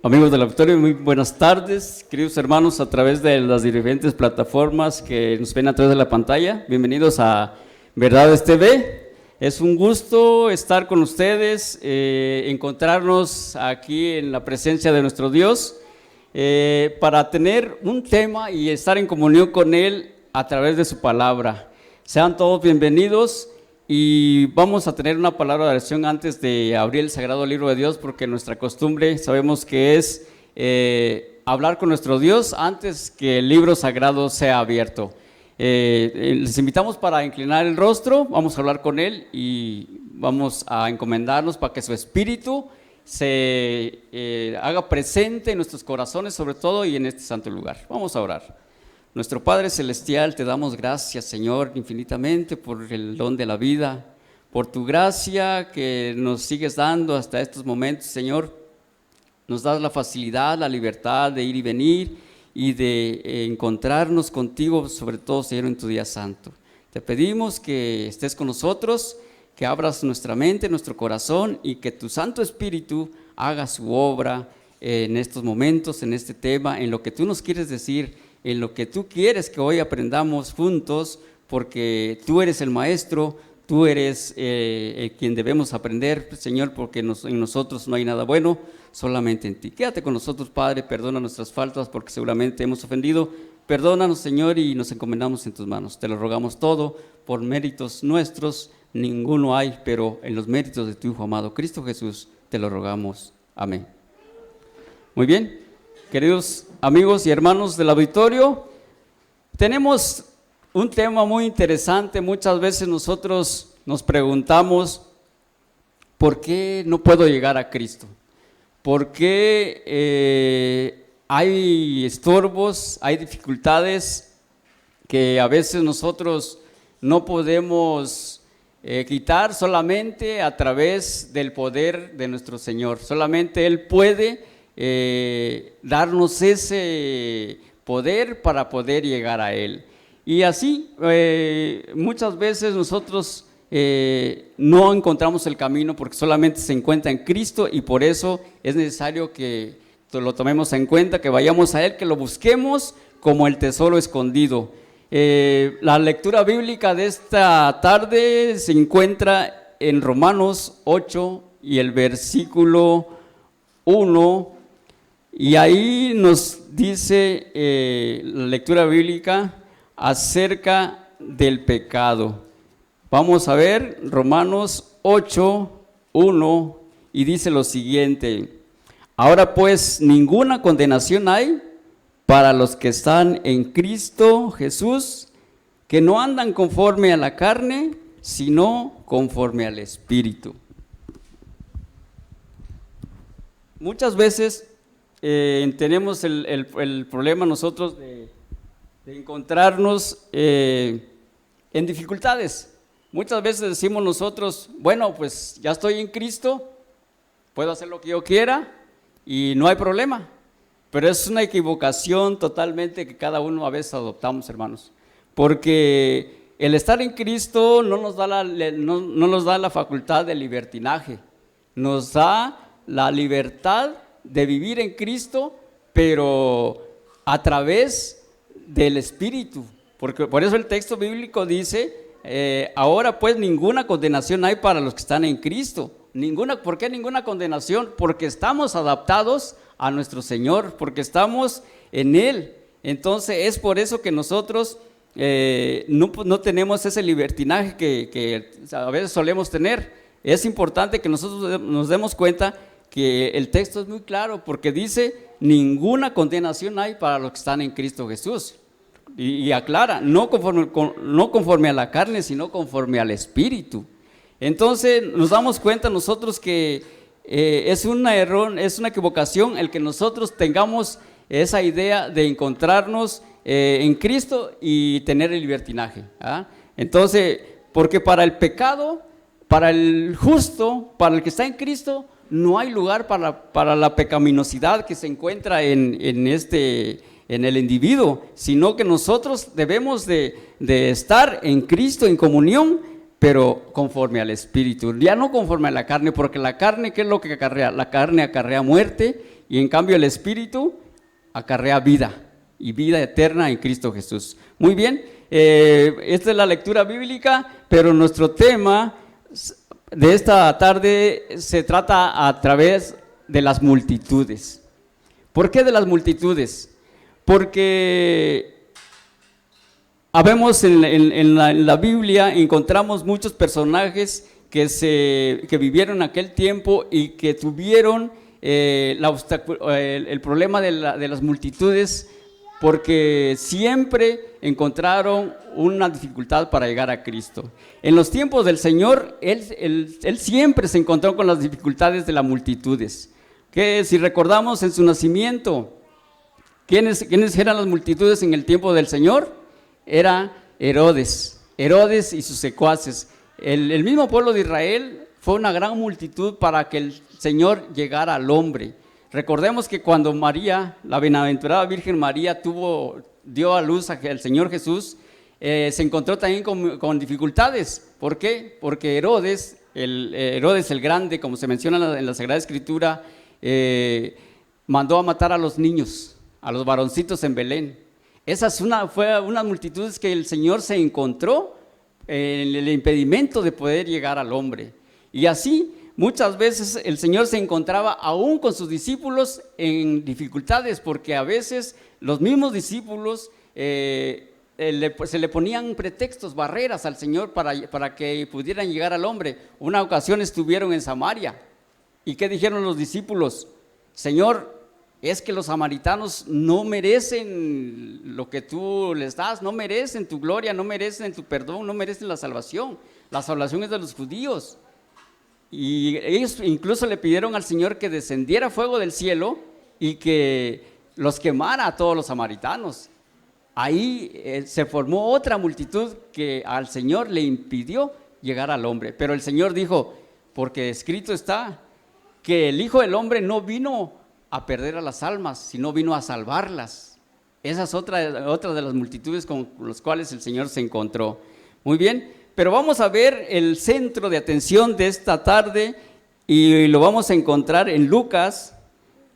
Amigos del auditorio, muy buenas tardes, queridos hermanos a través de las diferentes plataformas que nos ven a través de la pantalla. Bienvenidos a Verdades TV. Es un gusto estar con ustedes, encontrarnos aquí en la presencia de nuestro Dios para tener un tema y estar en comunión con Él a través de su palabra. Sean todos bienvenidos. Y vamos a tener una palabra de oración antes de abrir el Sagrado Libro de Dios, porque nuestra costumbre sabemos que es hablar con nuestro Dios antes que el libro sagrado sea abierto. Les invitamos para inclinar el rostro, vamos a hablar con Él y vamos a encomendarnos para que su Espíritu se haga presente en nuestros corazones sobre todo y en este santo lugar. Vamos a orar. Nuestro Padre Celestial, te damos gracias, Señor, infinitamente por el don de la vida, por tu gracia que nos sigues dando hasta estos momentos, Señor. Nos das la facilidad, la libertad de ir y venir y de encontrarnos contigo, sobre todo, Señor, en tu día santo. Te pedimos que estés con nosotros, que abras nuestra mente, nuestro corazón y que tu Santo Espíritu haga su obra en estos momentos, en este tema, en lo que tú nos quieres decir, en lo que tú quieres que hoy aprendamos juntos, porque tú eres el maestro, tú eres quien debemos aprender, Señor, porque en nosotros no hay nada bueno, solamente en ti. Quédate con nosotros, Padre, perdona nuestras faltas, porque seguramente hemos ofendido. Perdónanos, Señor, y nos encomendamos en tus manos. Te lo rogamos todo, por méritos nuestros, ninguno hay, pero en los méritos de tu Hijo amado, Cristo Jesús, te lo rogamos. Amén. Muy bien. Queridos amigos y hermanos del auditorio, tenemos un tema muy interesante. Muchas veces nosotros nos preguntamos, ¿por qué no puedo llegar a Cristo? ¿Por qué hay estorbos, hay dificultades que a veces nosotros no podemos quitar solamente a través del poder de nuestro Señor? Solamente Él puede darnos ese poder para poder llegar a Él. Y así muchas veces nosotros no encontramos el camino porque solamente se encuentra en Cristo, y por eso es necesario que lo tomemos en cuenta, que vayamos a Él, que lo busquemos como el tesoro escondido. La lectura bíblica de esta tarde se encuentra en Romanos 8 y el versículo 1. Y ahí nos dice la lectura bíblica acerca del pecado. Vamos a ver Romanos 8, 1, y dice lo siguiente: ahora pues ninguna condenación hay para los que están en Cristo Jesús, que no andan conforme a la carne, sino conforme al Espíritu. Muchas veces tenemos el problema nosotros de encontrarnos en dificultades. Muchas veces decimos nosotros, bueno, pues ya estoy en Cristo, puedo hacer lo que yo quiera y no hay problema. Pero es una equivocación totalmente que cada uno a veces adoptamos, hermanos, porque el estar en Cristo no nos da la facultad de libertinaje, nos da la libertad de vivir en Cristo, pero a través del Espíritu, porque por eso el texto bíblico dice, ahora pues ninguna condenación hay para los que están en Cristo. ¿Por qué ninguna condenación? Porque estamos adaptados a nuestro Señor, porque estamos en Él. Entonces es por eso que nosotros no tenemos ese libertinaje que a veces solemos tener. Es importante que nosotros nos demos cuenta que el texto es muy claro, porque dice, ninguna condenación hay para los que están en Cristo Jesús. Y aclara, no conforme a la carne, sino conforme al Espíritu. Entonces nos damos cuenta nosotros que es un error, es una equivocación el que nosotros tengamos esa idea de encontrarnos en Cristo y tener el libertinaje. Entonces, porque para el pecado, para el justo, para el que está en Cristo, no hay lugar para la pecaminosidad que se encuentra en el individuo, sino que nosotros debemos de estar en Cristo, en comunión, pero conforme al Espíritu, ya no conforme a la carne, porque la carne, ¿qué es lo que acarrea? La carne acarrea muerte y en cambio el Espíritu acarrea vida y vida eterna en Cristo Jesús. Muy bien, esta es la lectura bíblica, pero nuestro tema de esta tarde se trata a través de las multitudes. ¿Por qué de las multitudes? Porque habemos en la Biblia, encontramos muchos personajes que vivieron en aquel tiempo y que tuvieron el problema de las multitudes, porque siempre encontraron una dificultad para llegar a Cristo. En los tiempos del Señor, Él siempre se encontró con las dificultades de las multitudes. Que si recordamos en su nacimiento, ¿quiénes eran las multitudes en el tiempo del Señor? Era Herodes y sus secuaces. El mismo pueblo de Israel fue una gran multitud para que el Señor llegara al hombre. Recordemos que cuando María, la bienaventurada Virgen María, dio a luz al Señor Jesús, se encontró también con dificultades. ¿Por qué? Porque Herodes el Grande, como se menciona en la Sagrada Escritura, mandó a matar a los niños, a los varoncitos en Belén. Esa fue una multitud que el Señor se encontró en el impedimento de poder llegar al hombre. Y así, muchas veces el Señor se encontraba aún con sus discípulos en dificultades, porque a veces los mismos discípulos se le ponían pretextos, barreras al Señor para que pudieran llegar al hombre. Una ocasión estuvieron en Samaria. ¿Y qué dijeron los discípulos? Señor, es que los samaritanos no merecen lo que tú les das, no merecen tu gloria, no merecen tu perdón, no merecen la salvación. La salvación es de los judíos. Y ellos incluso le pidieron al Señor que descendiera fuego del cielo y que los quemara a todos los samaritanos. Ahí se formó otra multitud que al Señor le impidió llegar al hombre. Pero el Señor dijo, porque escrito está que el Hijo del Hombre no vino a perder a las almas, sino vino a salvarlas. Esa es otra de las multitudes con las cuales el Señor se encontró. Muy bien, pero vamos a ver el centro de atención de esta tarde y lo vamos a encontrar en Lucas.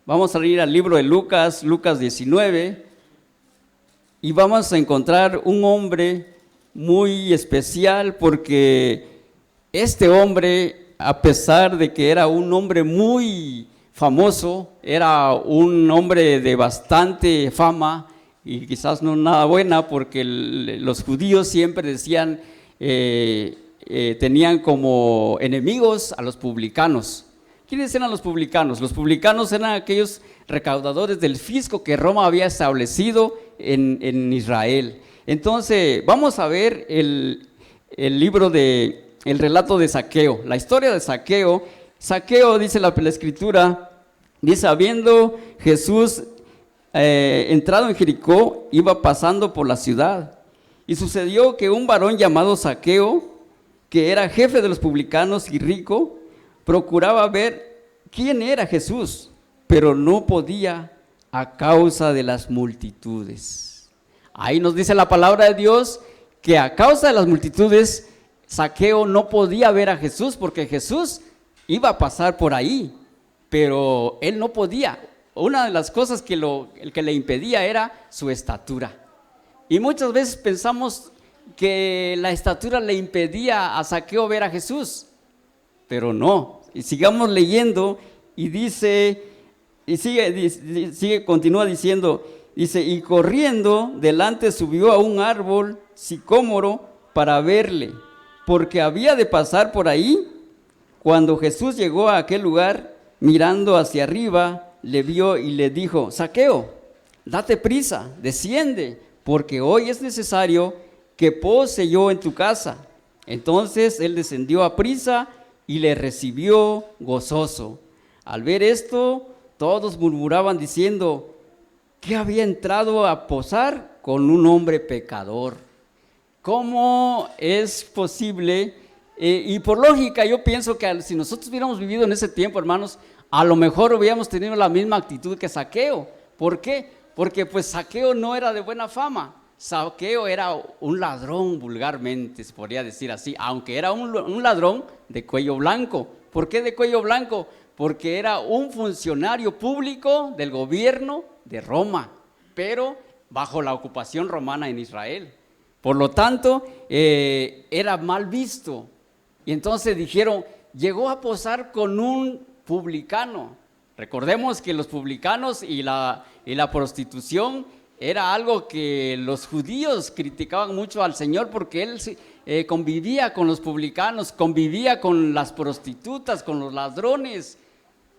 Vamos a ir al libro de Lucas 19, y vamos a encontrar un hombre muy especial, porque este hombre, a pesar de que era un hombre muy famoso, era un hombre de bastante fama y quizás no nada buena, porque los judíos siempre decían, tenían como enemigos a los publicanos. ¿Quiénes eran los publicanos? Los publicanos eran aquellos recaudadores del fisco que Roma había establecido en Israel. Entonces vamos a ver el relato de Zaqueo, la historia de Zaqueo. Zaqueo, dice la Escritura, dice, habiendo Jesús entrado en Jericó, iba pasando por la ciudad, y sucedió que un varón llamado Zaqueo, que era jefe de los publicanos y rico, procuraba ver quién era Jesús, pero no podía a causa de las multitudes. Ahí nos dice la palabra de Dios que a causa de las multitudes, Zaqueo no podía ver a Jesús, porque Jesús iba a pasar por ahí, pero él no podía. Una de las cosas que le impedía era su estatura. Y muchas veces pensamos que la estatura le impedía a Zaqueo ver a Jesús, pero no. Y sigamos leyendo, y dice, continúa diciendo, dice, y corriendo delante subió a un árbol sicómoro para verle, porque había de pasar por ahí. Cuando Jesús llegó a aquel lugar, mirando hacia arriba, le vio y le dijo, Zaqueo, date prisa, desciende, porque hoy es necesario que pose yo en tu casa. Entonces él descendió a prisa y le recibió gozoso. Al ver esto, todos murmuraban diciendo, ¿qué había entrado a posar con un hombre pecador? ¿Cómo es posible? Y por lógica yo pienso que si nosotros hubiéramos vivido en ese tiempo, hermanos, a lo mejor hubiéramos tenido la misma actitud que Zaqueo. ¿Por qué? Porque pues Zaqueo no era de buena fama. Zaqueo era un ladrón, vulgarmente se podría decir así, aunque era un ladrón de cuello blanco. ¿Por qué de cuello blanco? porque era un funcionario público del gobierno de Roma, pero bajo la ocupación romana en Israel. Por lo tanto, era mal visto. Y entonces dijeron, llegó a posar con un publicano. Recordemos que los publicanos y la prostitución era algo que los judíos criticaban mucho al Señor, porque Él convivía con los publicanos, convivía con las prostitutas, con los ladrones.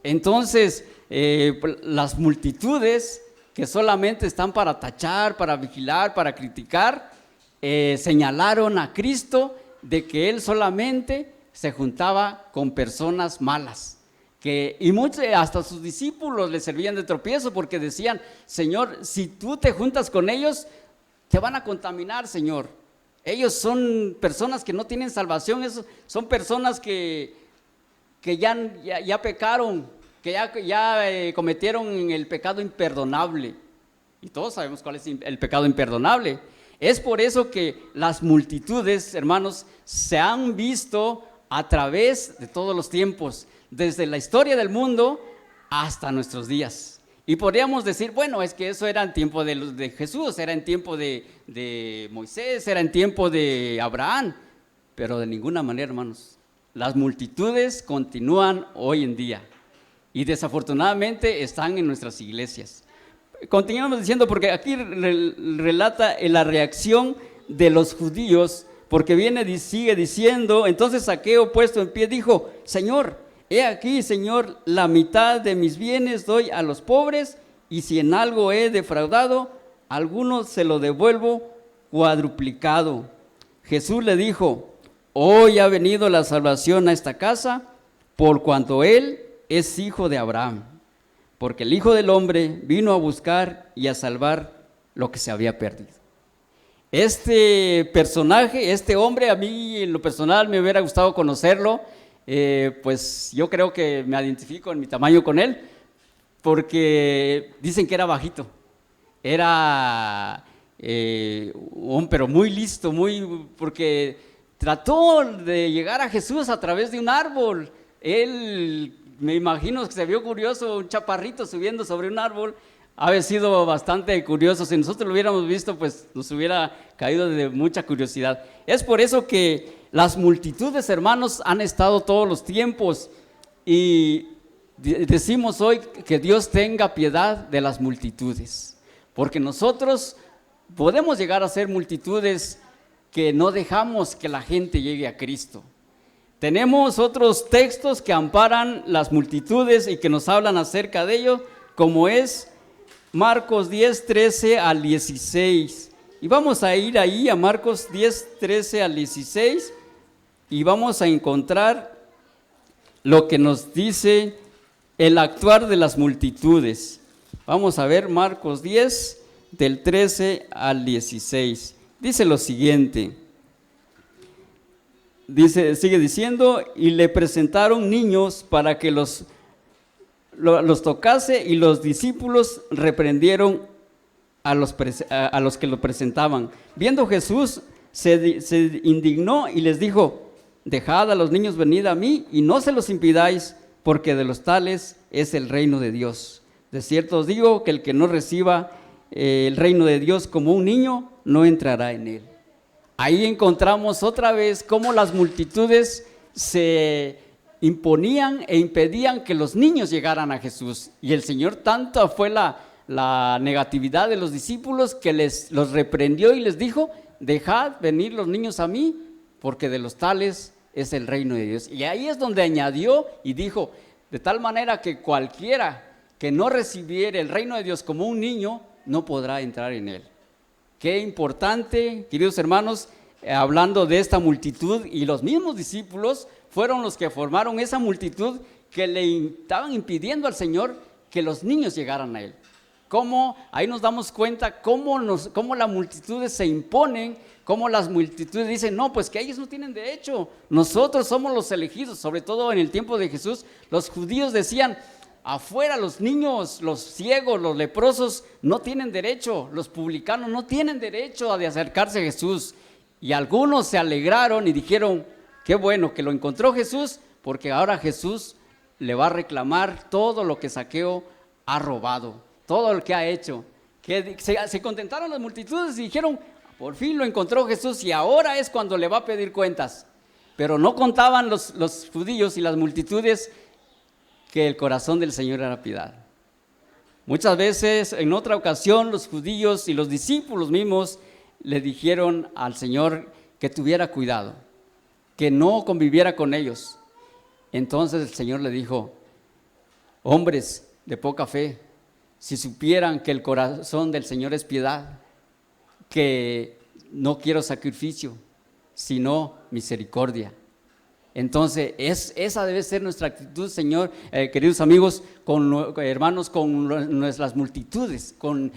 Entonces, las multitudes que solamente están para tachar, para vigilar, para criticar, señalaron a Cristo de que Él solamente se juntaba con personas malas. Y muchos, hasta sus discípulos le servían de tropiezo, porque decían, Señor, si tú te juntas con ellos, te van a contaminar, Señor. Ellos son personas que no tienen salvación, son personas que ya pecaron, que ya cometieron el pecado imperdonable. Y todos sabemos cuál es el pecado imperdonable. Es por eso que las multitudes, hermanos, se han visto a través de todos los tiempos, desde la historia del mundo hasta nuestros días. Y podríamos decir, bueno, es que eso era en tiempo de Jesús, era en tiempo de Moisés, era en tiempo de Abraham, pero de ninguna manera, hermanos. Las multitudes continúan hoy en día y desafortunadamente están en nuestras iglesias. Continuamos diciendo, porque aquí relata la reacción de los judíos, porque sigue diciendo, entonces Zaqueo, puesto en pie, dijo, Señor, he aquí, Señor, la mitad de mis bienes doy a los pobres, y si en algo he defraudado, a algunos se lo devuelvo cuadruplicado. Jesús le dijo, hoy ha venido la salvación a esta casa, por cuanto él es hijo de Abraham, porque el Hijo del Hombre vino a buscar y a salvar lo que se había perdido. Este personaje, este hombre, a mí en lo personal me hubiera gustado conocerlo, pues yo creo que me identifico en mi tamaño con él, porque dicen que era bajito, era pero muy listo, porque trató de llegar a Jesús a través de un árbol. Él, me imagino que se vio curioso, un chaparrito subiendo sobre un árbol. Ha sido bastante curioso. Si nosotros lo hubiéramos visto, pues nos hubiera caído de mucha curiosidad. Es por eso que las multitudes, hermanos, han estado todos los tiempos, y decimos hoy que Dios tenga piedad de las multitudes, porque nosotros podemos llegar a ser multitudes que no dejamos que la gente llegue a Cristo. Tenemos otros textos que amparan las multitudes y que nos hablan acerca de ello, como es Marcos 10, 13 al 16. Y vamos a ir ahí a Marcos 10, 13 al 16 y vamos a encontrar lo que nos dice el actuar de las multitudes. Vamos a ver Marcos 10, del 13 al 16. Dice lo siguiente. Sigue diciendo, y le presentaron niños para que los tocase, y los discípulos reprendieron a los que lo presentaban. Viendo Jesús, se indignó y les dijo, dejad a los niños venid a mí, y no se los impidáis, porque de los tales es el reino de Dios. De cierto os digo que el que no reciba el reino de Dios como un niño, no entrará en él. Ahí encontramos otra vez cómo las multitudes se imponían e impedían que los niños llegaran a Jesús. Y el Señor, tanto fue la negatividad de los discípulos, que los reprendió y les dijo, dejad venir los niños a mí, porque de los tales es el reino de Dios. Y ahí es donde añadió y dijo, de tal manera que cualquiera que no recibiera el reino de Dios como un niño, no podrá entrar en él. Qué importante, queridos hermanos, hablando de esta multitud, y los mismos discípulos fueron los que formaron esa multitud que le estaban impidiendo al Señor que los niños llegaran a Él. Ahí nos damos cuenta cómo las multitudes se imponen, cómo las multitudes dicen, no, pues que ellos no tienen derecho, nosotros somos los elegidos. Sobre todo en el tiempo de Jesús, los judíos decían, afuera los niños, los ciegos, los leprosos no tienen derecho, los publicanos no tienen derecho de acercarse a Jesús. Y algunos se alegraron y dijeron, qué bueno que lo encontró Jesús, porque ahora Jesús le va a reclamar todo lo que Zaqueo ha robado, todo lo que ha hecho. Que se contentaron las multitudes y dijeron, por fin lo encontró Jesús y ahora es cuando le va a pedir cuentas. Pero no contaban los judíos y las multitudes que el corazón del Señor era piedad. Muchas veces, en otra ocasión, los judíos y los discípulos mismos le dijeron al Señor que tuviera cuidado, que no conviviera con ellos. Entonces el Señor le dijo, hombres de poca fe, si supieran que el corazón del Señor es piedad, que no quiero sacrificio, sino misericordia. Entonces, esa debe ser nuestra actitud, Señor, queridos amigos, hermanos, con nuestras multitudes, con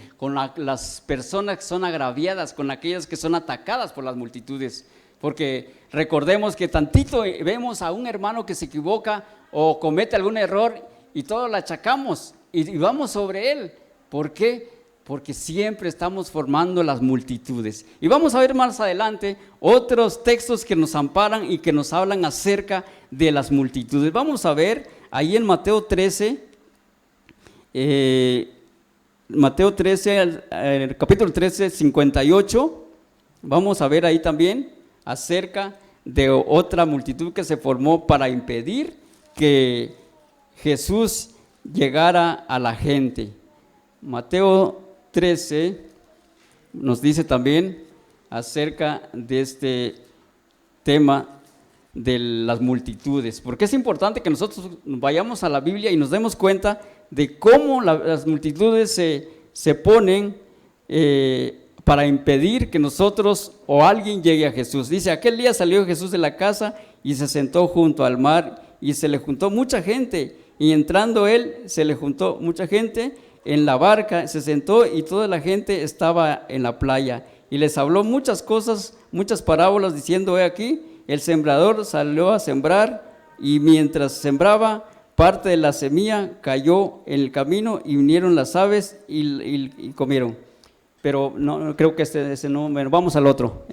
las personas que son agraviadas, con aquellas que son atacadas por las multitudes. Porque recordemos que tantito vemos a un hermano que se equivoca o comete algún error y todos le achacamos y vamos sobre él. ¿Por qué? Porque siempre estamos formando las multitudes. Y vamos a ver más adelante otros textos que nos amparan y que nos hablan acerca de las multitudes. Vamos a ver ahí en Mateo 13, capítulo 13, 58. Vamos a ver ahí también acerca de otra multitud que se formó para impedir que Jesús llegara a la gente. Mateo 13 nos dice también acerca de este tema de las multitudes, porque es importante que nosotros vayamos a la Biblia y nos demos cuenta de cómo las multitudes se ponen para impedir que nosotros o alguien llegue a Jesús. Dice, aquel día salió Jesús de la casa y se sentó junto al mar y se le juntó mucha gente, y entrando él se le juntó mucha gente en la barca, se sentó y toda la gente estaba en la playa y les habló muchas cosas, muchas parábolas, diciendo, he aquí, el sembrador salió a sembrar y mientras sembraba, parte de la semilla cayó en el camino y vinieron las aves y comieron. Pero no creo que ese no, bueno, vamos al otro,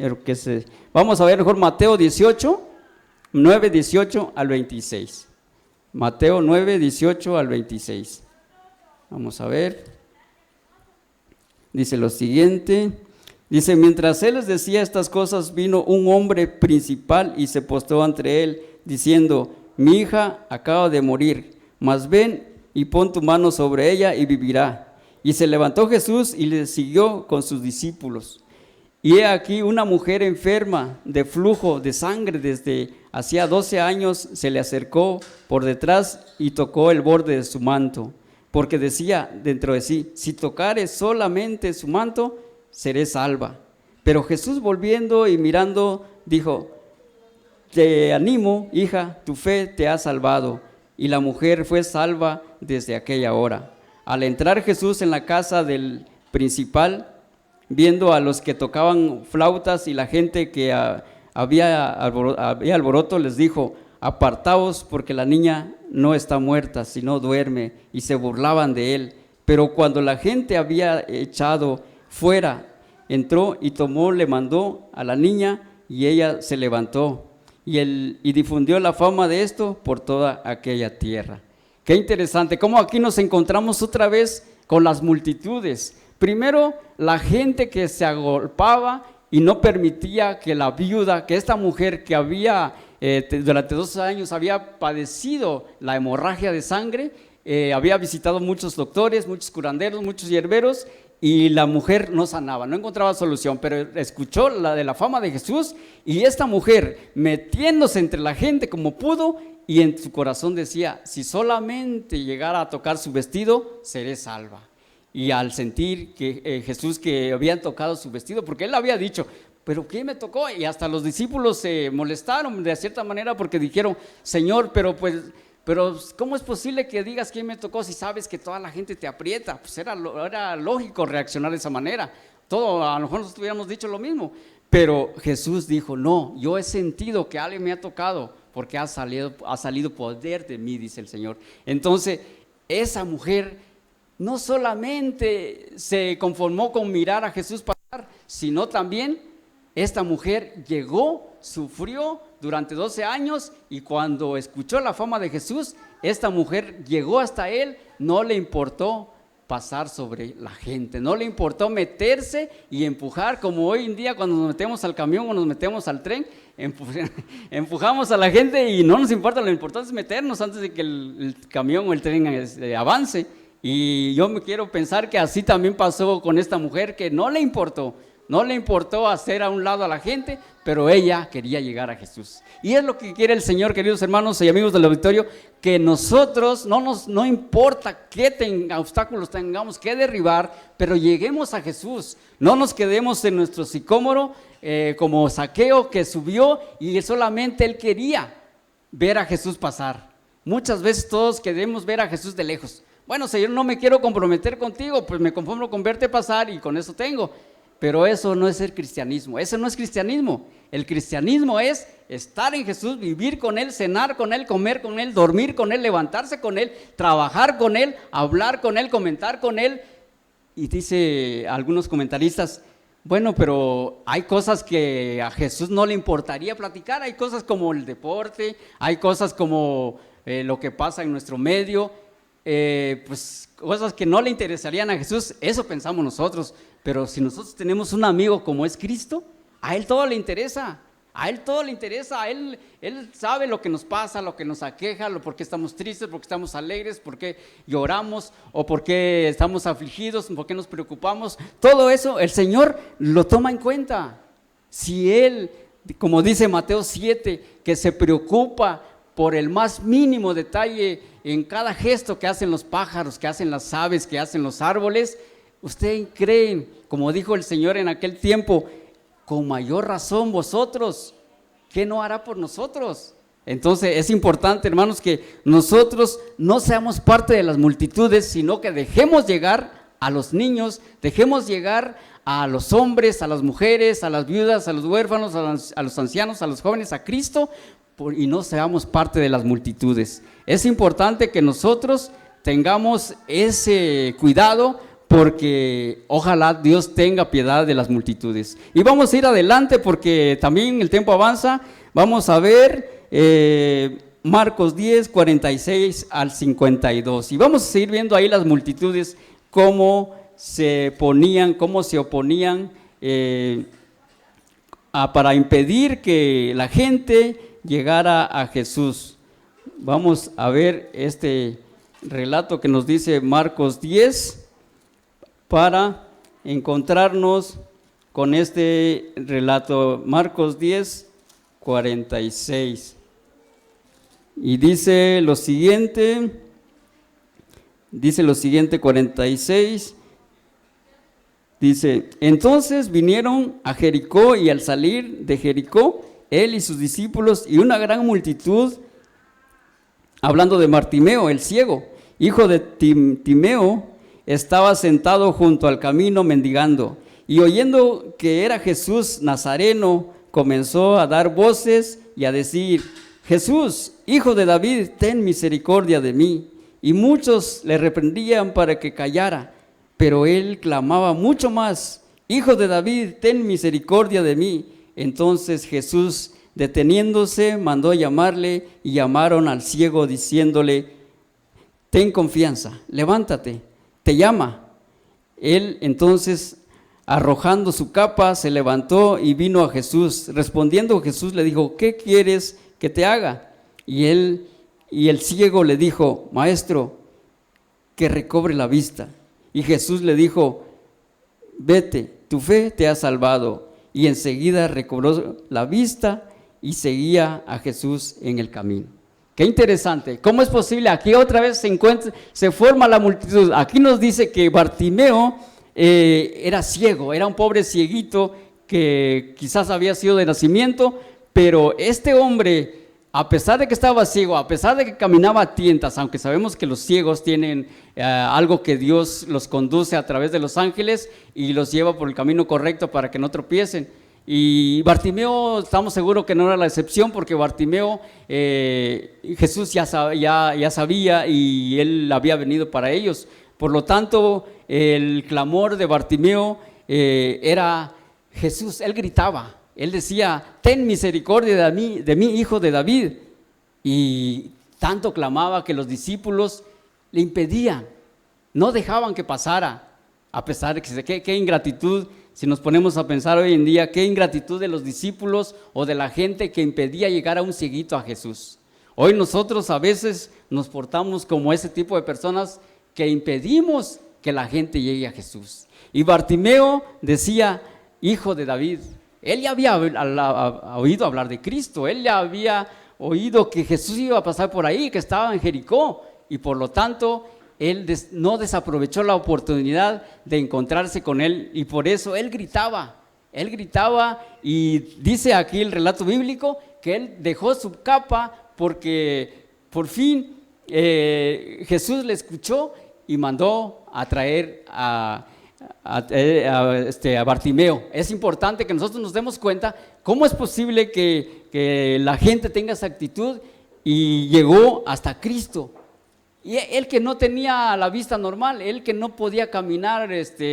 vamos a ver mejor Mateo 18, 9, 18 al 26. Mateo 9, 18 al 26. Vamos a ver, dice lo siguiente, dice, mientras él les decía estas cosas, vino un hombre principal y se postró ante él, diciendo, mi hija acaba de morir, mas ven y pon tu mano sobre ella y vivirá. Y se levantó Jesús y le siguió con sus discípulos. Y he aquí una mujer enferma de flujo de sangre desde hacía 12 años se le acercó por detrás y tocó el borde de su manto, porque decía dentro de sí, si tocare solamente su manto, seré salva. Pero Jesús volviendo y mirando, dijo, te animo, hija, tu fe te ha salvado. Y la mujer fue salva desde aquella hora. Al entrar Jesús en la casa del principal, viendo a los que tocaban flautas y la gente que había alboroto, les dijo, apartaos porque la niña no está muerta, sino duerme, y se burlaban de él. Pero cuando la gente había echado fuera, entró y le mandó a la niña, y ella se levantó, y difundió la fama de esto por toda aquella tierra. Qué interesante, cómo aquí nos encontramos otra vez con las multitudes. Primero, la gente que se agolpaba y no permitía que la viuda, que esta mujer que había durante 2 años había padecido la hemorragia de sangre, había visitado muchos doctores, muchos curanderos, muchos hierberos, y la mujer no sanaba, no encontraba solución, pero escuchó la fama de Jesús, y esta mujer, metiéndose entre la gente como pudo, y en su corazón decía, si solamente llegara a tocar su vestido, seré salva. Y al sentir que Jesús, que habían tocado su vestido, porque él había dicho, ¿pero qué me tocó? Y hasta los discípulos se molestaron de cierta manera porque dijeron, Señor, pero ¿cómo es posible que digas quién me tocó si sabes que toda la gente te aprieta? Pues era lógico reaccionar de esa manera. A lo mejor nosotros hubiéramos dicho lo mismo, pero Jesús dijo, no, yo he sentido que alguien me ha tocado porque ha salido poder de mí, dice el Señor. Entonces, esa mujer no solamente se conformó con mirar a Jesús pasar, sino también Esta mujer llegó, sufrió durante 12 años y cuando escuchó la fama de Jesús, esta mujer llegó hasta él, no le importó pasar sobre la gente, no le importó meterse y empujar, como hoy en día cuando nos metemos al camión o nos metemos al tren, empujamos a la gente y no nos importa, lo importante es meternos antes de que el camión o el tren avance. Y yo me quiero pensar que así también pasó con esta mujer, que no le importó hacer a un lado a la gente, pero ella quería llegar a Jesús. Y es lo que quiere el Señor, queridos hermanos y amigos del auditorio, que nosotros no importa qué obstáculos tengamos que derribar, pero lleguemos a Jesús. No nos quedemos en nuestro sicómoro como Zaqueo, que subió y solamente él quería ver a Jesús pasar. Muchas veces todos queremos ver a Jesús de lejos. Bueno, Señor, no me quiero comprometer contigo, pues me conformo con verte pasar y con eso tengo. Pero eso no es el cristianismo, eso no es cristianismo. El cristianismo es estar en Jesús, vivir con Él, cenar con Él, comer con Él, dormir con Él, levantarse con Él, trabajar con Él, hablar con Él, comentar con Él. Y dice algunos comentaristas, bueno, pero hay cosas que a Jesús no le importaría platicar, hay cosas como el deporte, hay cosas como lo que pasa en nuestro medio, pues cosas que no le interesarían a Jesús, eso pensamos nosotros. Pero si nosotros tenemos un amigo como es Cristo, a Él todo le interesa, a Él sabe lo que nos pasa, lo que nos aqueja, por qué estamos tristes, por qué estamos alegres, por qué lloramos o por qué estamos afligidos, por qué nos preocupamos. Todo eso el Señor lo toma en cuenta. Si Él, como dice Mateo 7, que se preocupa por el más mínimo detalle en cada gesto que hacen los pájaros, que hacen las aves, que hacen los árboles, ¿ustedes creen, como dijo el Señor en aquel tiempo, con mayor razón vosotros, qué no hará por nosotros? Entonces es importante, hermanos, que nosotros no seamos parte de las multitudes, sino que dejemos llegar a los niños, dejemos llegar a los hombres, a las mujeres, a las viudas, a los huérfanos, a los ancianos, a los jóvenes, a Cristo, y no seamos parte de las multitudes. Es importante que nosotros tengamos ese cuidado, porque ojalá Dios tenga piedad de las multitudes. Y vamos a ir adelante porque también el tiempo avanza. Vamos a ver Marcos 10, 46 al 52. Y vamos a seguir viendo ahí las multitudes, cómo se oponían para impedir que la gente llegara a Jesús. Vamos a ver este relato que nos dice Marcos 10, para encontrarnos con este relato. Marcos 10, 46. Y dice lo siguiente, 46. Dice, entonces vinieron a Jericó y al salir de Jericó, él y sus discípulos y una gran multitud, hablando de Bartimeo, el ciego, hijo de Timeo, estaba sentado junto al camino mendigando, y oyendo que era Jesús Nazareno, comenzó a dar voces y a decir, Jesús, hijo de David, ten misericordia de mí. Y muchos le reprendían para que callara, pero él clamaba mucho más, Hijo de David, ten misericordia de mí. Entonces Jesús, deteniéndose, mandó llamarle, y llamaron al ciego diciéndole, ten confianza, levántate, te llama. Él entonces, arrojando su capa, se levantó y vino a Jesús. Respondiendo Jesús le dijo, ¿qué quieres que te haga? Y el ciego le dijo, Maestro, que recobre la vista. Y Jesús le dijo, vete, tu fe te ha salvado. Y enseguida recobró la vista y seguía a Jesús en el camino. Qué interesante. ¿Cómo es posible? Aquí otra vez se forma la multitud. Aquí nos dice que Bartimeo era ciego, era un pobre cieguito que quizás había sido de nacimiento, pero este hombre, a pesar de que estaba ciego, a pesar de que caminaba a tientas, aunque sabemos que los ciegos tienen algo que Dios los conduce a través de los ángeles y los lleva por el camino correcto para que no tropiecen. Y Bartimeo, estamos seguros que no era la excepción, porque Bartimeo, Jesús ya sabía y él había venido para ellos. Por lo tanto, el clamor de Bartimeo era Jesús. Él gritaba, Él decía, ten misericordia de mí, hijo de David. Y tanto clamaba que los discípulos le impedían, no dejaban que pasara, a pesar de que qué ingratitud, si nos ponemos a pensar hoy en día, qué ingratitud de los discípulos o de la gente que impedía llegar a un cieguito a Jesús. Hoy nosotros a veces nos portamos como ese tipo de personas que impedimos que la gente llegue a Jesús. Y Bartimeo decía, hijo de David. Él ya había oído hablar de Cristo, él ya había oído que Jesús iba a pasar por ahí, que estaba en Jericó, y por lo tanto él no desaprovechó la oportunidad de encontrarse con él, y por eso él gritaba, y dice aquí el relato bíblico que él dejó su capa porque por fin Jesús le escuchó y mandó a traer a Bartimeo. Es importante que nosotros nos demos cuenta cómo es posible que la gente tenga esa actitud y llegó hasta Cristo. Y él que no tenía la vista normal, él que no podía caminar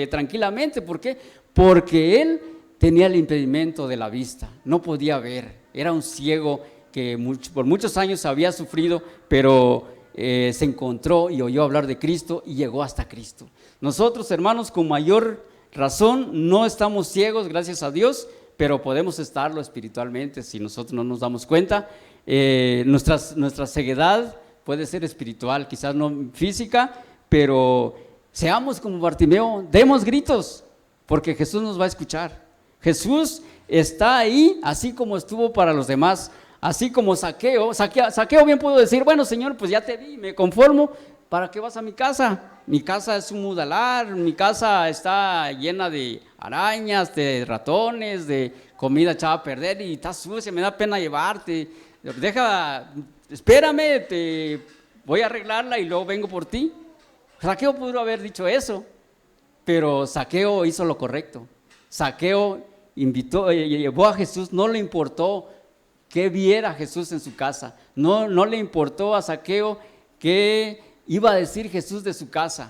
tranquilamente. ¿Por qué? Porque él tenía el impedimento de la vista, no podía ver, era un ciego que por muchos años había sufrido, pero se encontró y oyó hablar de Cristo y llegó hasta Cristo. Nosotros, hermanos, con mayor razón no estamos ciegos, gracias a Dios, pero podemos estarlo espiritualmente si nosotros no nos damos cuenta. Nuestra ceguedad puede ser espiritual, quizás no física, pero seamos como Bartimeo, demos gritos, porque Jesús nos va a escuchar. Jesús está ahí, así como estuvo para los demás. Así como Zaqueo bien pudo decir, bueno, Señor, pues ya te vi, me conformo, ¿para qué vas a mi casa? Mi casa es un mudalar, mi casa está llena de arañas, de ratones, de comida echada a perder y está sucia, me da pena llevarte. Espérame, te voy a arreglarla y luego vengo por ti. Zaqueo pudo haber dicho eso, pero Zaqueo hizo lo correcto. Zaqueo llevó a Jesús, no le importó que viera Jesús en su casa, no le importó a Zaqueo qué iba a decir Jesús de su casa,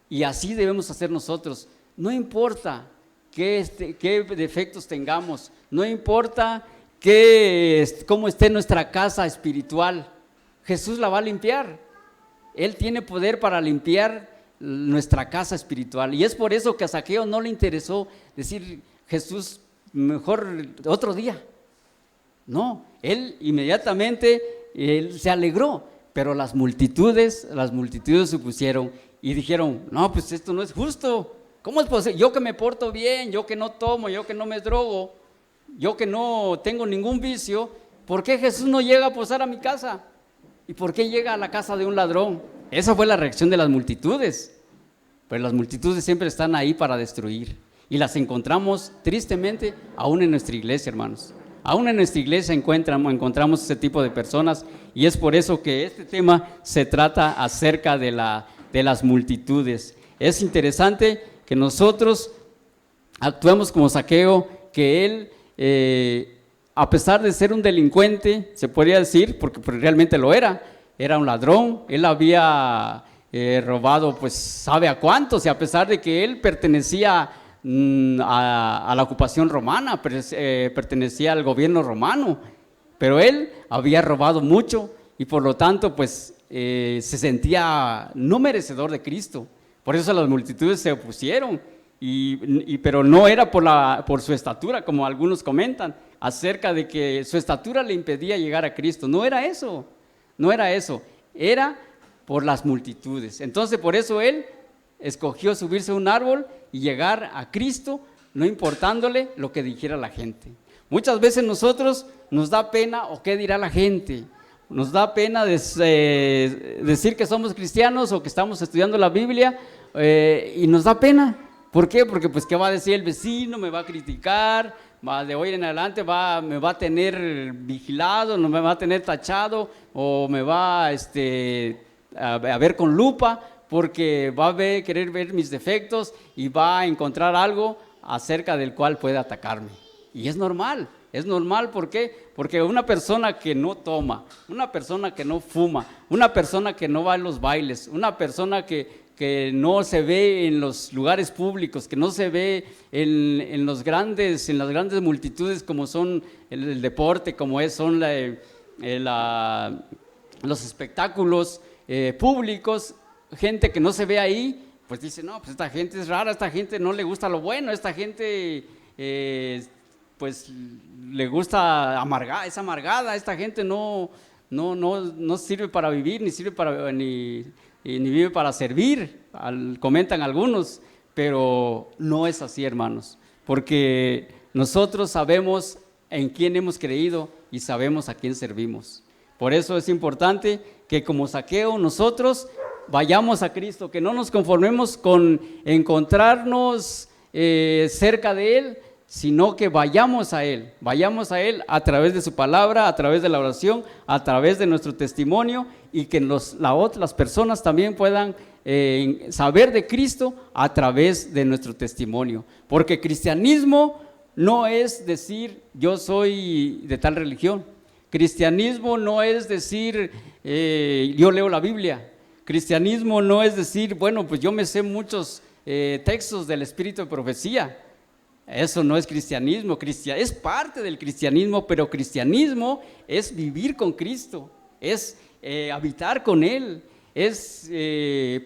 y así debemos hacer nosotros. No importa qué defectos tengamos, no importa cómo esté nuestra casa espiritual, Jesús la va a limpiar. Él tiene poder para limpiar nuestra casa espiritual, y es por eso que a Zaqueo no le interesó decir, Jesús, mejor otro día. No, él inmediatamente se alegró, pero las multitudes se opusieron y dijeron, no, pues esto no es justo. ¿Cómo es posible? Yo que me porto bien, yo que no tomo, yo que no me drogo, yo que no tengo ningún vicio, ¿por qué Jesús no llega a posar a mi casa? ¿Y por qué llega a la casa de un ladrón? Esa fue la reacción de las multitudes. Pero las multitudes siempre están ahí para destruir, y las encontramos tristemente aún en nuestra iglesia, hermanos. Aún en nuestra iglesia encontramos ese tipo de personas, y es por eso que este tema se trata acerca de las multitudes. Es interesante que nosotros actuemos como Zaqueo, que él, a pesar de ser un delincuente, se podría decir, porque realmente lo era un ladrón, él había robado, pues sabe a cuántos, y a pesar de que él pertenecía a la ocupación romana, pertenecía al gobierno romano, pero él había robado mucho y por lo tanto pues se sentía no merecedor de Cristo. Por eso las multitudes se opusieron, pero no era por su estatura, como algunos comentan acerca de que su estatura le impedía llegar a Cristo. No era eso, era por las multitudes. Entonces por eso él escogió subirse a un árbol y llegar a Cristo, no importándole lo que dijera la gente. Muchas veces nosotros nos da pena, o qué dirá la gente, nos da pena decir que somos cristianos o que estamos estudiando la Biblia, y nos da pena. ¿Por qué? Porque pues qué va a decir el vecino, me va a criticar, de hoy en adelante me va a tener vigilado, no me va a tener tachado, o me va a ver con lupa, porque va a querer ver mis defectos y va a encontrar algo acerca del cual puede atacarme. Y es normal, ¿por qué? Porque una persona que no toma, una persona que no fuma, una persona que no va a los bailes, una persona que que no se ve en los lugares públicos, que no se ve en las grandes multitudes como son el deporte, como son los espectáculos públicos, gente que no se ve ahí, pues dice, no, pues esta gente es rara, esta gente no le gusta lo bueno, esta gente pues le gusta es amargada, esta gente no sirve para vivir, ni vive para servir, comentan algunos, pero no es así, hermanos, porque nosotros sabemos en quién hemos creído y sabemos a quién servimos. Por eso es importante que como Zaqueo nosotros vayamos a Cristo, que no nos conformemos con encontrarnos cerca de Él, sino que vayamos a Él a través de su palabra, a través de la oración, a través de nuestro testimonio, y que las personas también puedan saber de Cristo a través de nuestro testimonio. Porque cristianismo no es decir yo soy de tal religión, cristianismo no es decir yo leo la Biblia, cristianismo no es decir, bueno, pues yo me sé muchos textos del espíritu de profecía. Eso no es cristianismo. Es parte del cristianismo, pero cristianismo es vivir con Cristo, es habitar con Él, es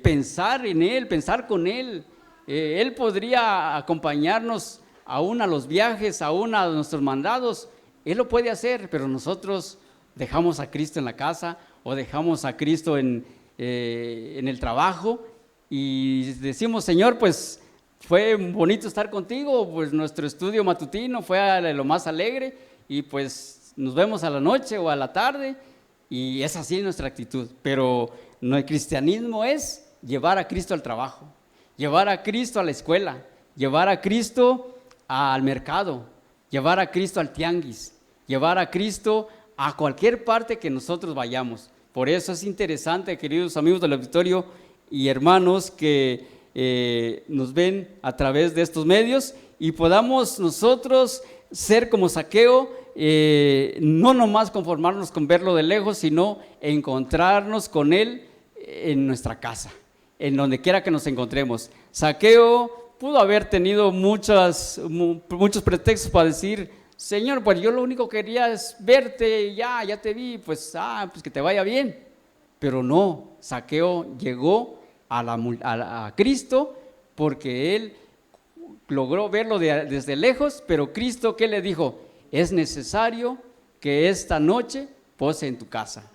pensar en Él, pensar con Él. Él podría acompañarnos aún a los viajes, aún a nuestros mandados. Él lo puede hacer, pero nosotros dejamos a Cristo en la casa o dejamos a Cristo en el trabajo y decimos, Señor, pues fue bonito estar contigo, pues nuestro estudio matutino fue lo más alegre y pues nos vemos a la noche o a la tarde, y es así nuestra actitud. Pero no, el cristianismo es llevar a Cristo al trabajo, llevar a Cristo a la escuela, llevar a Cristo al mercado, llevar a Cristo al tianguis, llevar a Cristo a cualquier parte que nosotros vayamos. Por eso es interesante, queridos amigos del auditorio y hermanos que nos ven a través de estos medios, y podamos nosotros ser como Zaqueo, no nomás conformarnos con verlo de lejos, sino encontrarnos con Él en nuestra casa, en donde quiera que nos encontremos. Zaqueo pudo haber tenido muchos pretextos para decir, Señor, pues yo lo único que quería es verte, ya te vi, pues que te vaya bien. Pero no, Zaqueo llegó a Cristo porque él logró verlo desde lejos, pero Cristo, ¿qué le dijo? Es necesario que esta noche pose en tu casa.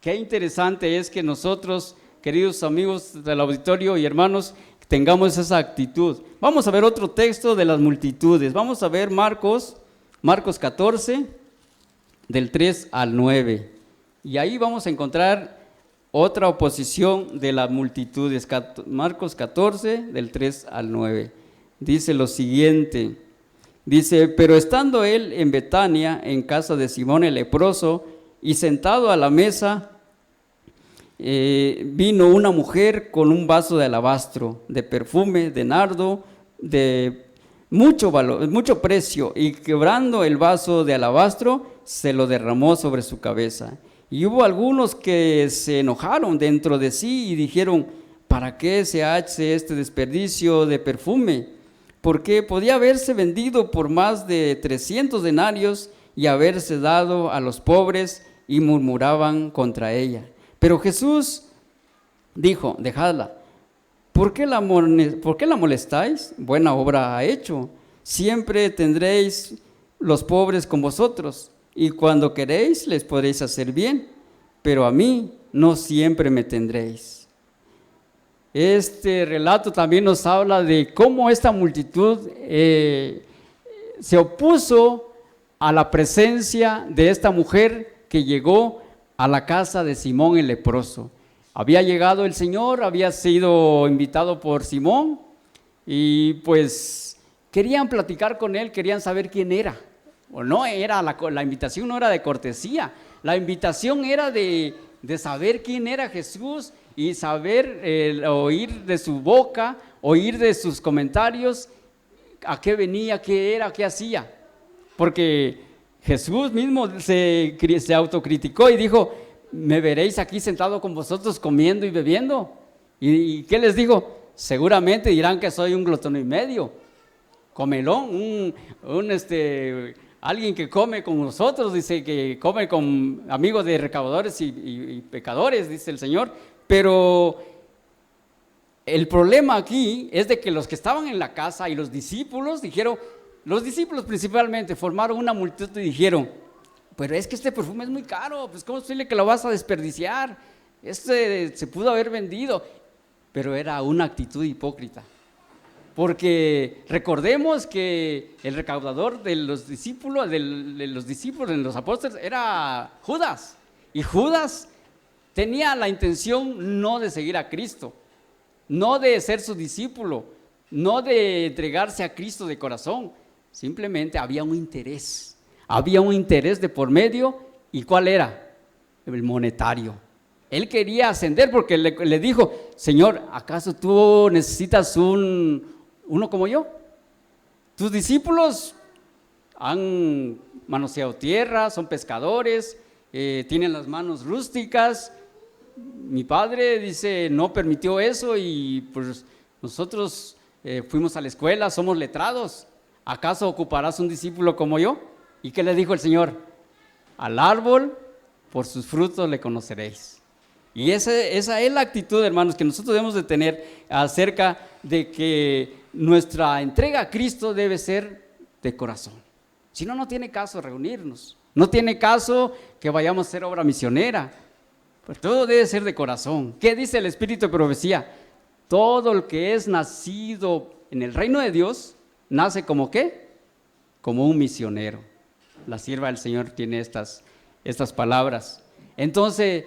Qué interesante es que nosotros, queridos amigos del auditorio y hermanos, tengamos esa actitud. Vamos a ver otro texto de las multitudes. Vamos a ver Marcos 14, del 3 al 9. Y ahí vamos a encontrar otra oposición de las multitudes. Marcos 14, del 3 al 9. Dice lo siguiente. Dice, pero estando él en Betania, en casa de Simón el leproso, y sentado a la mesa, vino una mujer con un vaso de alabastro, de perfume, de nardo, de mucho valor, mucho precio, y quebrando el vaso de alabastro, se lo derramó sobre su cabeza. Y hubo algunos que se enojaron dentro de sí y dijeron, ¿para qué se hace este desperdicio de perfume? Porque podía haberse vendido por más de 300 denarios y haberse dado a los pobres, y murmuraban contra ella. Pero Jesús dijo, dejadla. ¿Por qué la molestáis? Buena obra ha hecho. Siempre tendréis los pobres con vosotros, y cuando queréis les podréis hacer bien, pero a mí no siempre me tendréis. Este relato también nos habla de cómo esta multitud se opuso a la presencia de esta mujer que llegó a la casa de Simón el leproso. Había llegado el Señor, había sido invitado por Simón, y pues querían platicar con él, querían saber quién era. O no era la invitación no era de cortesía, la invitación era de saber quién era Jesús y saber, oír de su boca, oír de sus comentarios a qué venía, qué era, qué hacía. Porque Jesús mismo se autocriticó y dijo, ¿me veréis aquí sentado con vosotros comiendo y bebiendo? ¿Y qué les digo? Seguramente dirán que soy un glotón y medio, comelón, alguien que come con nosotros, dice que come con amigos de recaudadores y pecadores, dice el Señor. Pero el problema aquí es de que los que estaban en la casa y los discípulos dijeron, los discípulos principalmente formaron una multitud y dijeron, pero es que este perfume es muy caro, pues ¿cómo es posible que lo vas a desperdiciar? Se pudo haber vendido. Pero era una actitud hipócrita. Porque recordemos que el recaudador de los discípulos, de los apóstoles, era Judas. Y Judas tenía la intención no de seguir a Cristo, no de ser su discípulo, no de entregarse a Cristo de corazón. Simplemente había un interés de por medio. ¿Y cuál era? El monetario. Él quería ascender porque le dijo, Señor, ¿acaso tú necesitas uno como yo? Tus discípulos han manoseado tierra, son pescadores, tienen las manos rústicas. Mi padre dice, no permitió eso y pues nosotros fuimos a la escuela, somos letrados. ¿Acaso ocuparás un discípulo como yo? ¿Y qué le dijo el Señor? Al árbol por sus frutos le conoceréis. Y esa es la actitud, hermanos, que nosotros debemos de tener acerca de que nuestra entrega a Cristo debe ser de corazón. Si no, no tiene caso reunirnos, no tiene caso que vayamos a hacer obra misionera, pues todo debe ser de corazón. ¿Qué dice el Espíritu de Profecía? Todo el que es nacido en el reino de Dios, nace como ¿qué? Como un misionero. La sierva del Señor tiene estas palabras. Entonces,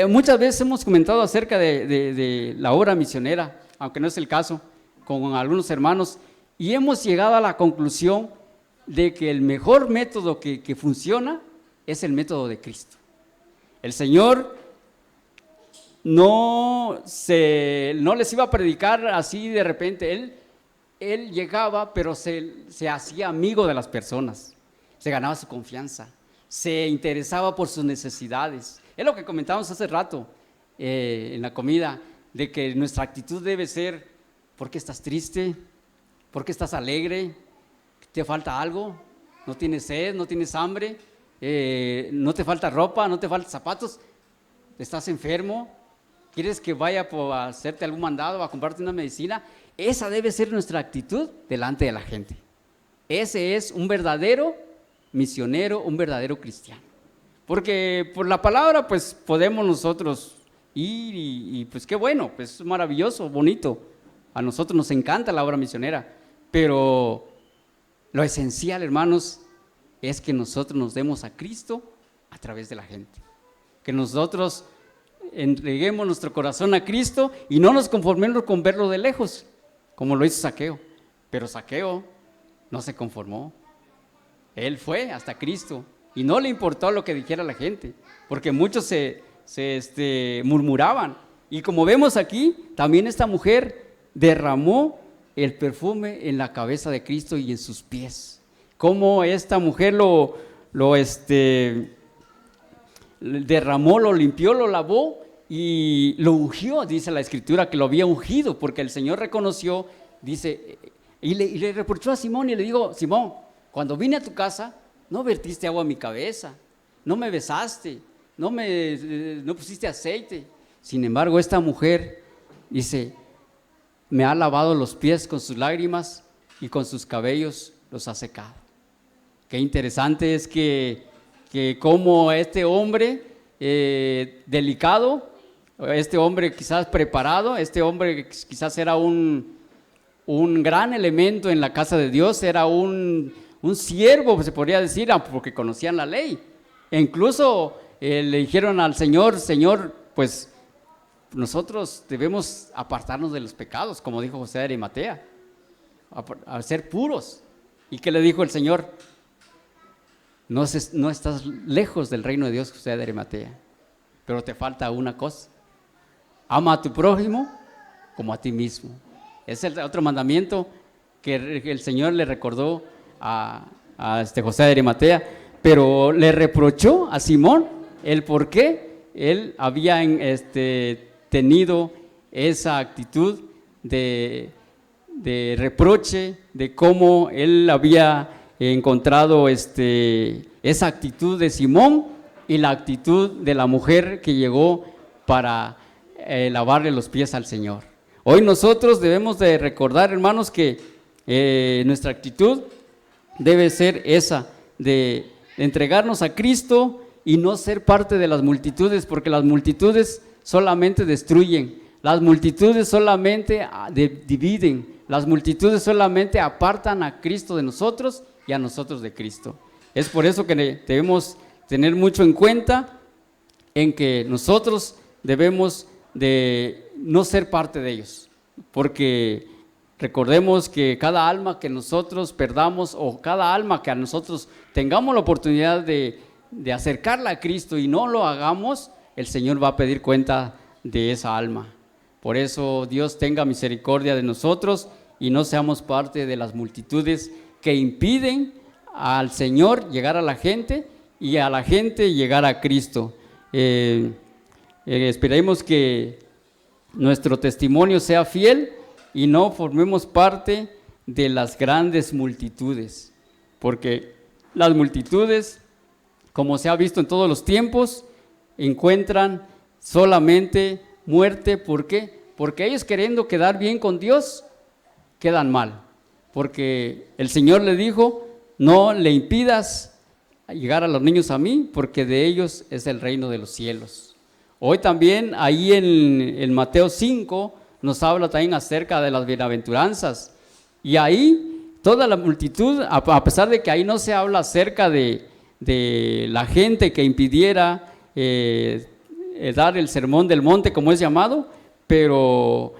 muchas veces hemos comentado acerca de la obra misionera, aunque no es el caso, con algunos hermanos, y hemos llegado a la conclusión de que el mejor método que funciona es el método de Cristo. El Señor no les iba a predicar así de repente. Él llegaba, pero se hacía amigo de las personas, se ganaba su confianza, se interesaba por sus necesidades. Es lo que comentábamos hace rato en la comida, de que nuestra actitud debe ser, ¿por qué estás triste? ¿Por qué estás alegre? ¿Te falta algo? ¿No tienes sed? ¿No tienes hambre? ¿No te falta ropa? ¿No te faltan zapatos? ¿Estás enfermo? ¿Quieres que vaya a hacerte algún mandado, a comprarte una medicina? Esa debe ser nuestra actitud delante de la gente. Ese es un verdadero misionero, un verdadero cristiano. Porque por la palabra pues podemos nosotros ir y pues qué bueno, pues es maravilloso, bonito. A nosotros nos encanta la obra misionera, pero lo esencial, hermanos, es que nosotros nos demos a Cristo a través de la gente. Que nosotros entreguemos nuestro corazón a Cristo y no nos conformemos con verlo de lejos, como lo hizo Zaqueo. Pero Zaqueo no se conformó. Él fue hasta Cristo y no le importó lo que dijera la gente, porque muchos se murmuraban. Y como vemos aquí, también esta mujer derramó el perfume en la cabeza de Cristo y en sus pies. Como esta mujer lo derramó, lo limpió, lo lavó y lo ungió. Dice la Escritura que lo había ungido, porque el Señor reconoció, dice, y le reprochó a Simón y le dijo, Simón, cuando vine a tu casa, no vertiste agua a mi cabeza, no me besaste, no pusiste aceite. Sin embargo, esta mujer, dice, me ha lavado los pies con sus lágrimas y con sus cabellos los ha secado. Qué interesante es que como este hombre delicado, este hombre quizás preparado, este hombre quizás era un gran elemento en la casa de Dios, era un siervo, se podría decir, porque conocían la ley. E incluso le dijeron al Señor, Señor, pues nosotros debemos apartarnos de los pecados, como dijo José de Arimatea, a ser puros. ¿Y qué le dijo el Señor? No estás lejos del reino de Dios, José de Arimatea, pero te falta una cosa: ama a tu prójimo como a ti mismo. Es el otro mandamiento que el Señor le recordó a José de Arimatea, pero le reprochó a Simón el por qué él había tenido esa actitud de reproche, de cómo él había encontrado esa actitud de Simón y la actitud de la mujer que llegó para lavarle los pies al Señor. Hoy nosotros debemos de recordar, hermanos, que nuestra actitud debe ser esa, de entregarnos a Cristo y no ser parte de las multitudes, porque las multitudes solamente destruyen, las multitudes solamente dividen, las multitudes solamente apartan a Cristo de nosotros y a nosotros de Cristo. Es por eso que debemos tener mucho en cuenta en que nosotros debemos de no ser parte de ellos, porque recordemos que cada alma que nosotros perdamos o cada alma que a nosotros tengamos la oportunidad de acercarla a Cristo y no lo hagamos, el Señor va a pedir cuenta de esa alma. Por eso Dios tenga misericordia de nosotros y no seamos parte de las multitudes que impiden al Señor llegar a la gente y a la gente llegar a Cristo. Esperemos que nuestro testimonio sea fiel y no formemos parte de las grandes multitudes, porque las multitudes, como se ha visto en todos los tiempos, encuentran solamente muerte. ¿Por qué? Porque ellos, queriendo quedar bien con Dios, quedan mal, porque el Señor le dijo: no le impidas llegar a los niños a mí, porque de ellos es el reino de los cielos. Hoy también ahí en Mateo 5 nos habla también acerca de las bienaventuranzas, y ahí toda la multitud, a pesar de que ahí no se habla acerca de la gente que impidiera dar el sermón del monte, como es llamado, pero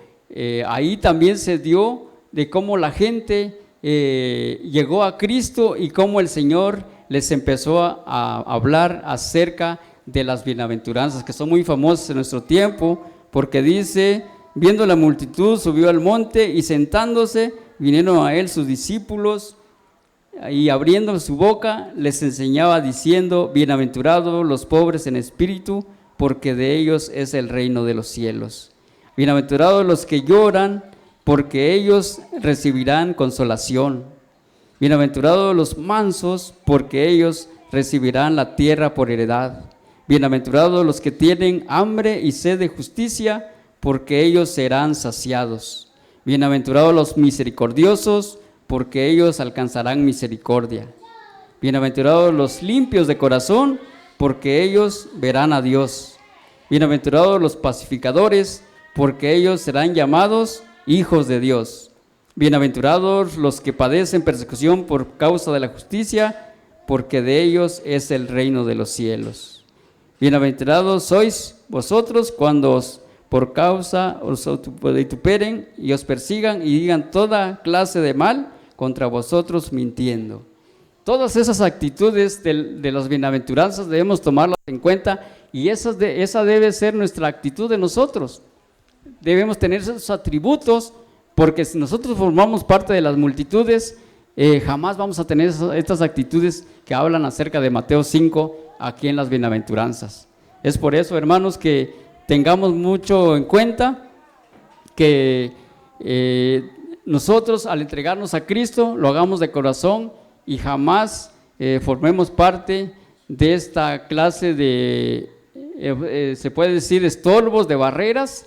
ahí también se dio de cómo la gente llegó a Cristo y cómo el Señor les empezó a hablar acerca de las bienaventuranzas, que son muy famosas en nuestro tiempo, porque dice: viendo la multitud, subió al monte y sentándose, vinieron a él sus discípulos, y abriendo su boca les enseñaba diciendo: bienaventurados los pobres en espíritu, porque de ellos es el reino de los cielos. Bienaventurados los que lloran, porque ellos recibirán consolación. Bienaventurados los mansos, porque ellos recibirán la tierra por heredad. Bienaventurados los que tienen hambre y sed de justicia, porque ellos serán saciados. Bienaventurados los misericordiosos, porque ellos alcanzarán misericordia. Bienaventurados los limpios de corazón, porque ellos verán a Dios. Bienaventurados los pacificadores, porque ellos serán llamados hijos de Dios. Bienaventurados los que padecen persecución por causa de la justicia, porque de ellos es el reino de los cielos. Bienaventurados sois vosotros cuando por causa os vituperen y os persigan y digan toda clase de mal contra vosotros mintiendo. Todas esas actitudes de las bienaventuranzas debemos tomarlas en cuenta, y esa debe ser nuestra actitud de nosotros. Debemos tener esos atributos, porque si nosotros formamos parte de las multitudes, jamás vamos a tener estas actitudes que hablan acerca de Mateo 5 aquí en las bienaventuranzas. Es por eso, hermanos, que tengamos mucho en cuenta que nosotros, al entregarnos a Cristo, lo hagamos de corazón y jamás formemos parte de esta clase de, se puede decir, estorbos, de barreras,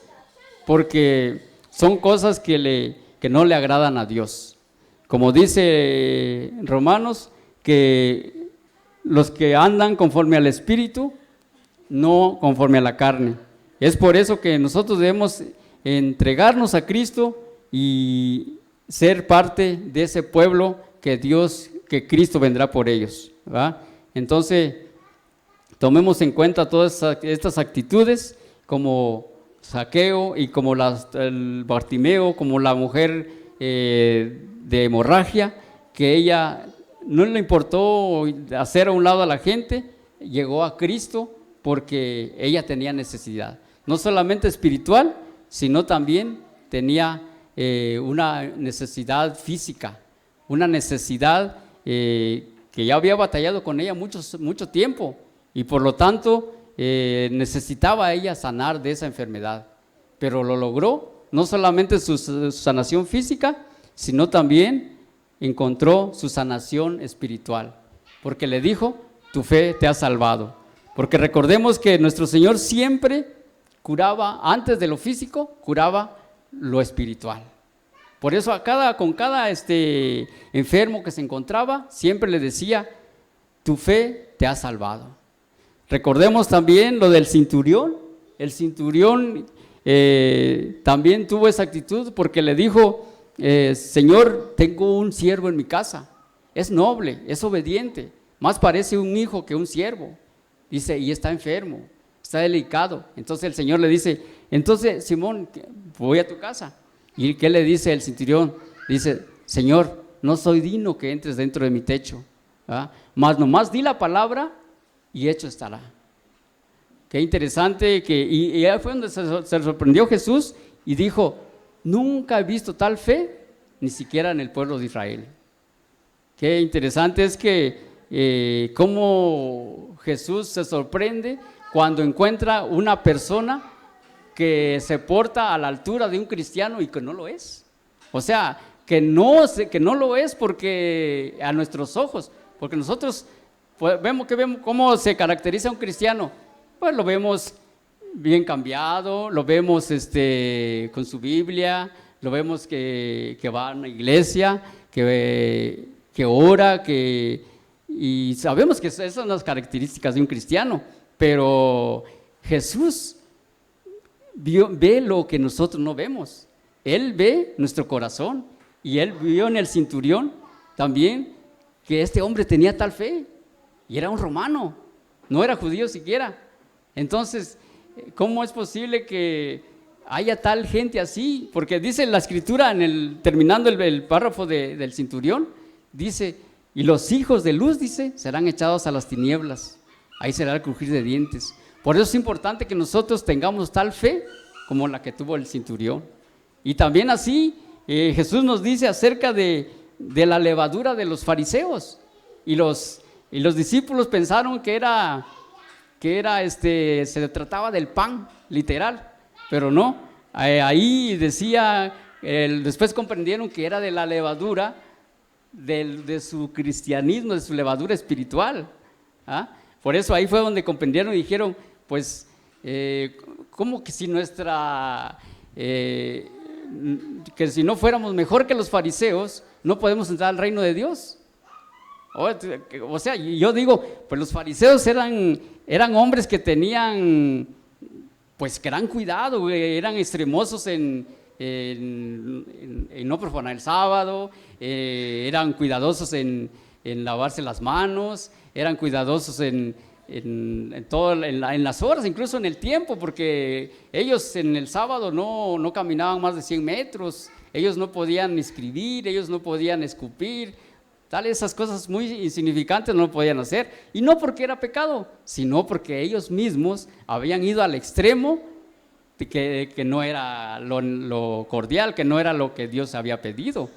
porque son cosas que no le agradan a Dios. Como dice Romanos, que los que andan conforme al Espíritu, no conforme a la carne. Es por eso que nosotros debemos entregarnos a Cristo y ser parte de ese pueblo que Cristo vendrá por ellos, ¿verdad? Entonces, tomemos en cuenta todas estas actitudes, como Zaqueo y como el Bartimeo, como la mujer de hemorragia, que ella no le importó hacer a un lado a la gente, llegó a Cristo porque ella tenía necesidad, no solamente espiritual, sino también tenía una necesidad física, una necesidad que ya había batallado con ella mucho tiempo, y por lo tanto necesitaba ella sanar de esa enfermedad. pero lo logró, no solamente su sanación física, sino también encontró su sanación espiritual, porque le dijo, tu fe te ha salvado. Porque recordemos que nuestro Señor siempre curaba, antes de lo físico, curaba lo espiritual. Por eso con cada enfermo que se encontraba, siempre le decía, tu fe te ha salvado. Recordemos también lo del centurión. El centurión también tuvo esa actitud porque le dijo, Señor, tengo un siervo en mi casa, es noble, es obediente, más parece un hijo que un siervo. Dice, y está enfermo, está delicado. Entonces el Señor le dice, entonces Simón, voy a tu casa. ¿Y qué le dice el centurión? Dice, Señor, no soy digno que entres dentro de mi techo, mas nomás di la palabra y hecho estará. Qué interesante, y ahí fue donde se sorprendió Jesús y dijo, nunca he visto tal fe, ni siquiera en el pueblo de Israel. Qué interesante es que cómo Jesús se sorprende cuando encuentra una persona que se porta a la altura de un cristiano y que no lo es. O sea, que no lo es porque a nuestros ojos, porque nosotros vemos cómo se caracteriza un cristiano. Pues lo vemos bien cambiado, lo vemos con su Biblia, lo vemos que va a una iglesia, que ora, y sabemos que esas son las características de un cristiano, pero Jesús ve lo que nosotros no vemos. Él ve nuestro corazón y Él vio en el centurión también que este hombre tenía tal fe y era un romano, no era judío siquiera. Entonces, ¿cómo es posible que haya tal gente así? Porque dice la escritura, terminando el párrafo del centurión, dice, y los hijos de luz, dice, serán echados a las tinieblas, ahí será el crujir de dientes. Por eso es importante que nosotros tengamos tal fe como la que tuvo el centurión. Y también así, Jesús nos dice acerca de la levadura de los fariseos, y los discípulos pensaron que se trataba del pan, literal, pero no, ahí decía, después comprendieron que era de la levadura de su cristianismo, de su levadura espiritual. Por eso ahí fue donde comprendieron y dijeron, pues, ¿cómo que si que si no fuéramos mejor que los fariseos, no podemos entrar al reino de Dios? O sea, yo digo, pues los fariseos eran hombres que tenían, pues, gran cuidado, eran extremosos en no profanar el sábado, eran cuidadosos en lavarse las manos, eran cuidadosos en las horas, incluso en el tiempo, porque ellos en el sábado no caminaban más de 100 metros, ellos no podían escribir, ellos no podían escupir, esas cosas muy insignificantes no podían hacer, y no porque era pecado, sino porque ellos mismos habían ido al extremo de que no era lo cordial, que no era lo que Dios había pedido.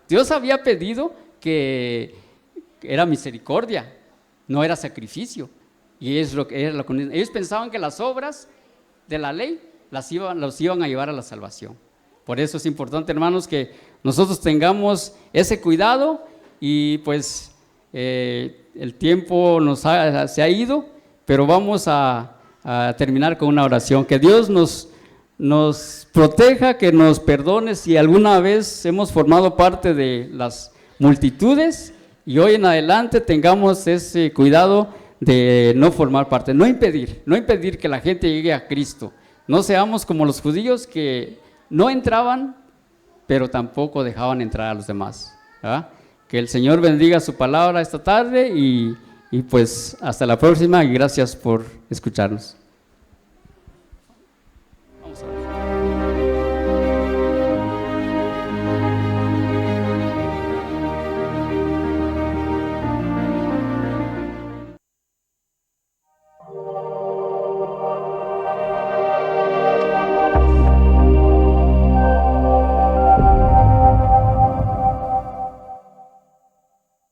Dios había pedido que era misericordia, no era sacrificio, y es lo que era ellos pensaban que las obras de la ley los iban a llevar a la salvación. Por eso es importante, hermanos, que nosotros tengamos ese cuidado. Y pues el tiempo se ha ido, pero vamos a terminar con una oración. Que Dios nos proteja, que nos perdone si alguna vez hemos formado parte de las multitudes, y hoy en adelante tengamos ese cuidado de no formar parte, no impedir que la gente llegue a Cristo. No seamos como los judíos que no entraban, pero tampoco dejaban entrar a los demás. Que el Señor bendiga su palabra esta tarde y pues hasta la próxima, y gracias por escucharnos.